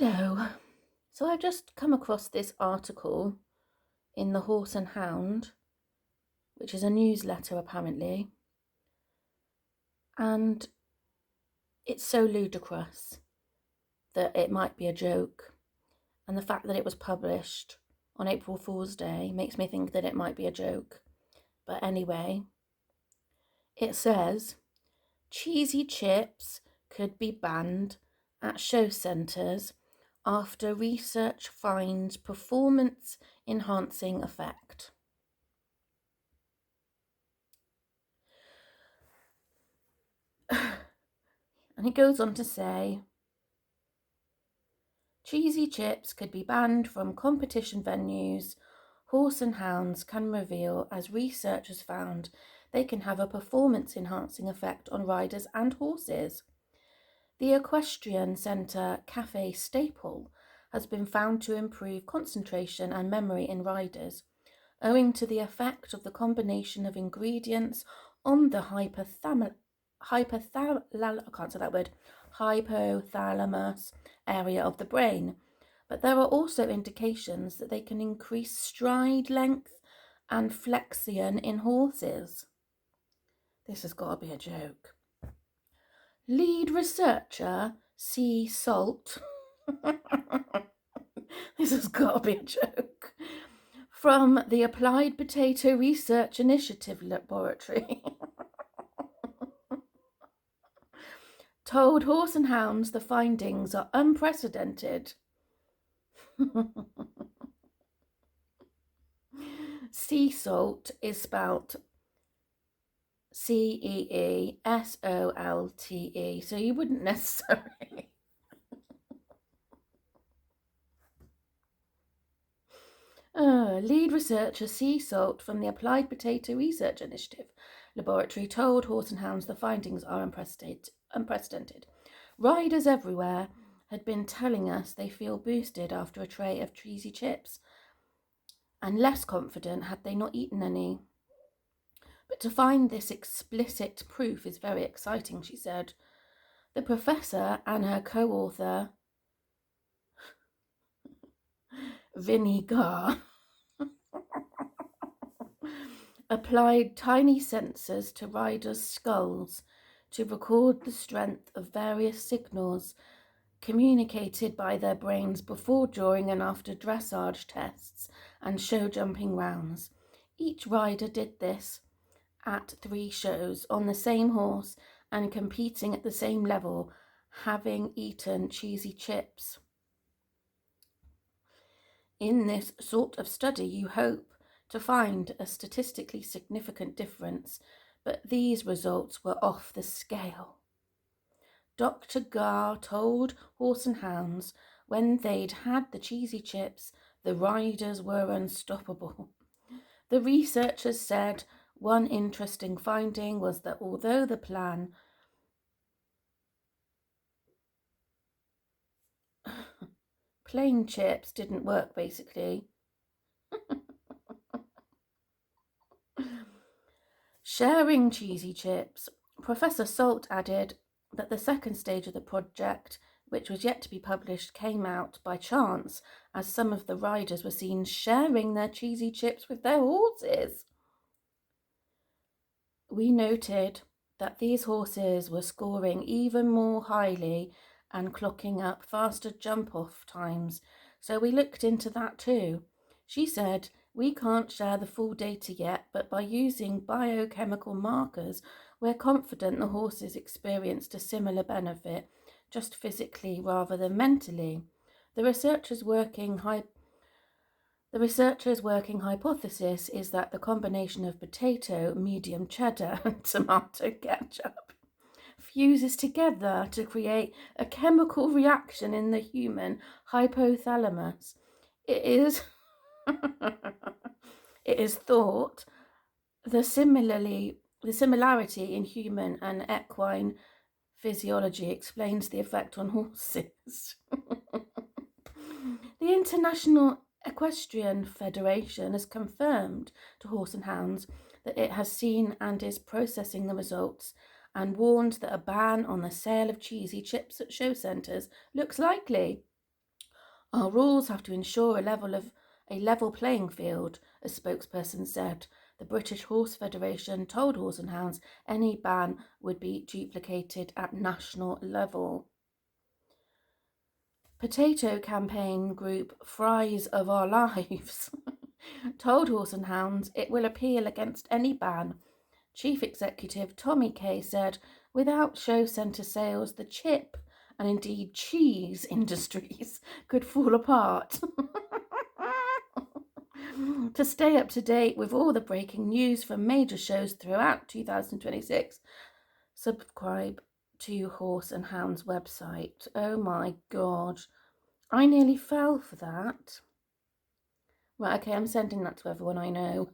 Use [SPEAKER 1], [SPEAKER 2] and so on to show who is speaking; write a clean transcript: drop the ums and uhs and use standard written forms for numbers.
[SPEAKER 1] Hello. So I've just come across this article in the Horse and Hound, which is a newsletter apparently, and it's so ludicrous that it might be a joke. And the fact that it was published on April Fool's Day makes me think that it might be a joke. But anyway, it says cheesy chips could be banned at show centres after research finds performance enhancing effect. And it goes on to say, cheesy chips could be banned from competition venues. Horse and Hounds can reveal, as researchers found, they can have a performance-enhancing effect on riders and horses. The Equestrian Centre Cafe Staple has been found to improve concentration and memory in riders, owing to the effect of the combination of ingredients on the hypothalamus area of the brain. But there are also indications that they can increase stride length and flexion in horses. This has got to be a joke. Lead researcher C. Salt. This has got to be a joke. From the Applied Potato Research Initiative Laboratory. Told Horse and Hounds the findings are unprecedented. Sea salt is spelt CEESOLTE, so you wouldn't necessarily. Lead researcher Sea Salt from the Applied Potato Research Initiative Laboratory told Horse and Hounds the findings are unprecedented. Riders everywhere had been telling us they feel boosted after a tray of cheesy chips, and less confident had they not eaten any. But to find this explicit proof is very exciting, she said. The professor and her co-author, Vinnie Garr, applied tiny sensors to riders' skulls to record the strength of various signals communicated by their brains before, during, and after dressage tests and show jumping rounds. Each rider did this at 3 shows on the same horse and competing at the same level, having eaten cheesy chips. In this sort of study, you hope to find a statistically significant difference, but these results were off the scale. Dr. Garr told Horse and Hounds when they'd had the cheesy chips, the riders were unstoppable. The researchers said one interesting finding was that although the plan plain chips didn't work, basically. Sharing cheesy chips, Professor Salt added that the second stage of the project, which was yet to be published, came out by chance as some of the riders were seen sharing their cheesy chips with their horses. We noted that these horses were scoring even more highly and clocking up faster jump-off times, so we looked into that too. She said, we can't share the full data yet, but by using biochemical markers, we're confident the horses experienced a similar benefit, just physically rather than mentally. The researchers' working hypothesis is that the combination of potato, medium cheddar, and tomato ketchup fuses together to create a chemical reaction in the human hypothalamus. It is it is thought the similarity in human and equine physiology explains the effect on horses. The International Equestrian Federation has confirmed to Horse and Hounds that it has seen and is processing the results, and warned that a ban on the sale of cheesy chips at show centres looks likely. Our rules have to ensure a level playing field, a spokesperson said. The British Horse Federation told Horse and Hounds any ban would be duplicated at national level. Potato campaign group Fries of Our Lives told Horse and Hounds it will appeal against any ban. Chief Executive Tommy Kay said, without show centre sales, the chip and indeed cheese industries could fall apart. To stay up to date with all the breaking news from major shows throughout 2026, subscribe to Horse and Hounds website. Oh my god, I nearly fell for that. Right, okay, I'm sending that to everyone I know.